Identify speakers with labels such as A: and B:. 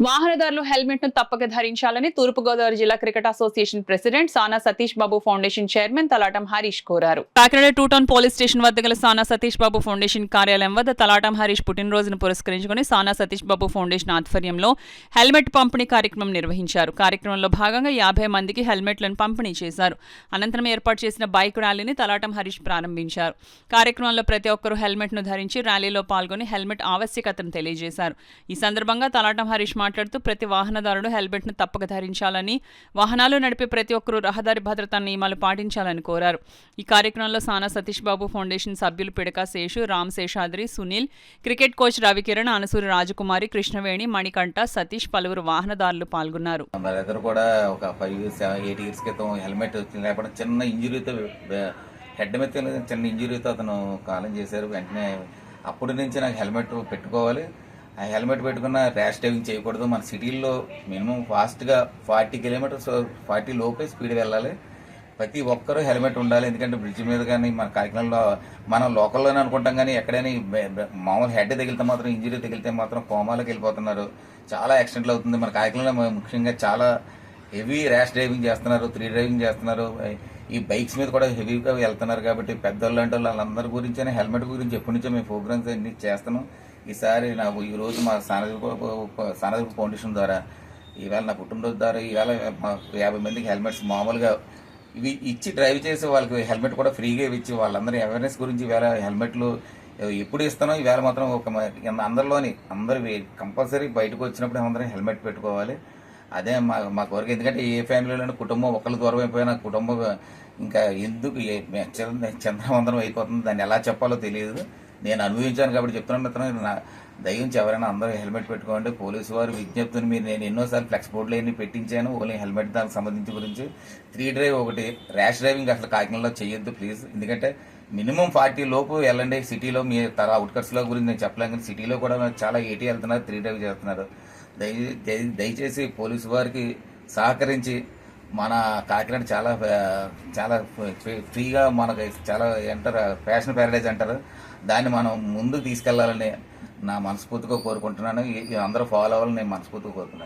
A: వాహనదారులు హెల్మెట్ ను తప్పక ధరించాలని తూర్పుగోదావరి జిల్లా క్రికెట్ అసోసియేషన్ ప్రెసిడెంట్ సానా సతీష్ బాబు ఫౌండేషన్ చైర్మన్ తలాటం హరీష్ కోరారు. కాకినాడ 2 టౌన్ పోలీస్ స్టేషన్ వద్ద గల సానా సతీష్ బాబు ఫౌండేషన్ కార్యాలయం వద్ద తలాటం హరీష్ పుట్టినరోజును పురస్కరించుకుని సానా సతీష్ బాబు ఫౌండేషన్ ఆధ్వర్యంలో హెల్మెట్ పంపిణీ కార్యక్రమం నిర్వహించారు. కార్యక్రమంలో భాగంగా 50 మందికి హెల్మెట్లను పంపిణీ చేశారు. అనంతరం ఏర్పాటు చేసిన బైక్ ర్యాలీని తలాటం హరీష్ ప్రారంభించారు. కార్యక్రమంలో ప్రతి ఒక్కరూ హెల్మెట్ ను ధరించి ర్యాలీలో పాల్గొని హెల్మెట్ ఆవశ్యకతను తెలియజేశారు. ఈ సందర్భంగా తలాటం హరీష్ మాట్లాడుతూ ప్రతి వాహనదారుడు హెల్మెట్ ను తప్పక ధరించాలని, వాహనాలు నడిపే ప్రతి ఒక్కరూ రహదారి భద్రతా నియమాలు పాటించాలని కోరారు. ఈ కార్యక్రమంలో సానా సతీష్ బాబు ఫౌండేషన్ సభ్యులు పిడక శేషు, రామ్ శేషాద్రి, సునీల్, క్రికెట్ కోచ్ రవికిరణ్, అనసూరి రాజకుమారి, కృష్ణవేణి, మణికంఠ, సతీష్, పలువురు వాహనదారులు పాల్గొన్నారు.
B: కూడా ఒక 5-8 ఇయర్స్ క్రితం హెల్మెట్ లేకపోతే చిన్న ఇంజురీతో హెడ్ మీద చిన్న ఇంజురీతో అతను కాలం చేశారు. వెంటనే అప్పటి నుంచి నాకు హెల్మెట్ పెట్టుకోవాలి, ఆ హెల్మెట్ పెట్టుకున్న ర్యాష్ డ్రైవింగ్ చేయకూడదు. మన సిటీల్లో మినిమం ఫాస్ట్గా 40 కిలోమీటర్స్ 40 లోపే స్పీడ్ వెళ్ళాలి. ప్రతి ఒక్కరూ హెల్మెట్ ఉండాలి. ఎందుకంటే బ్రిడ్జ్ మీద కానీ మన కాకినాడలో మనం లోకల్లోనే అనుకుంటాం, కానీ ఎక్కడైనా మామూలు హెడ్ తగిలితే మాత్రం, ఇంజరీ తగిలితే మాత్రం కోమాలకు వెళ్ళిపోతున్నారు. చాలా యాక్సిడెంట్లు అవుతుంది. మన కాకినాడలో ముఖ్యంగా చాలా హెవీ ర్యాష్ డ్రైవింగ్ చేస్తున్నారు, 3 డ్రైవింగ్ చేస్తున్నారు. ఈ బైక్స్ మీద కూడా హెవీగా వెళ్తున్నారు. కాబట్టి పెద్దోళ్ళు అంటే వాళ్ళందరి గురించి హెల్మెట్ గురించి ఎప్పటి నుంచో మేము ప్రోగ్రామ్స్ అన్ని చేస్తున్నాం. ఈసారి నాకు ఈరోజు మా సానదీప్ ఫౌండేషన్ ద్వారా ఈవేళ నా పుట్టినరోజు ద్వారా ఈవేళ 50 మందికి హెల్మెట్స్ మామూలుగా ఇవి ఇచ్చి డ్రైవ్ చేసి వాళ్ళకి హెల్మెట్ కూడా ఫ్రీగా ఇచ్చి వాళ్ళందరూ అవేర్నెస్ గురించి ఈవేళ హెల్మెట్లు ఎప్పుడు ఇస్తానో ఈవేళ మాత్రం అందరూ కంపల్సరీ బయటకు వచ్చినప్పుడు అందరూ హెల్మెట్ పెట్టుకోవాలి. అదే మా కోరిక. ఎందుకంటే ఏ ఫ్యామిలీలోనే కుటుంబం ఒకళ్ళు దూరం అయిపోయినా కుటుంబం ఇంకా ఎందుకు చంద్రవందనం అయిపోతుంది, దాన్ని ఎలా చెప్పాలో తెలియదు. నేను అనుభవించాను కాబట్టి చెప్తున్నాను. నా దయించి ఎవరైనా అందరూ హెల్మెట్ పెట్టుకోండి. పోలీసు వారు విజ్ఞప్తిని నేను ఎన్నోసార్లు ఫ్లెక్స్ బోర్డులు అన్ని పెట్టించాను. ఓన్లీ హెల్మెట్ దానికి సంబంధించి గురించి 3 డ్రైవ్ ఒకటి ర్యాష్ డ్రైవింగ్ అసలు కాకినాడలో చేయొద్దు ప్లీజ్. ఎందుకంటే మినిమం 40 లోపు వెళ్ళండి. సిటీలో మీ అవుట్కట్స్లో గురించి నేను చెప్పలేను, కానీ సిటీలో కూడా చాలా 80 వెళ్తున్నారు, 3 డ్రైవ్ చేస్తున్నారు. దయచేసి పోలీసు వారికి సహకరించి మన కాకినాడ చాలా చాలా ఫ్రీగా మనకి చాలా అంటారు ఫ్యాషన్ ప్యారడైజ్ అంటారు, దాన్ని మనం ముందుకు తీసుకెళ్లాలని నా మనస్ఫూర్తిగా కోరుకుంటున్నాను. అందరూ ఫాలో అవ్వాలని నేను మనస్ఫూర్తిగా కోరుకుంటున్నాను.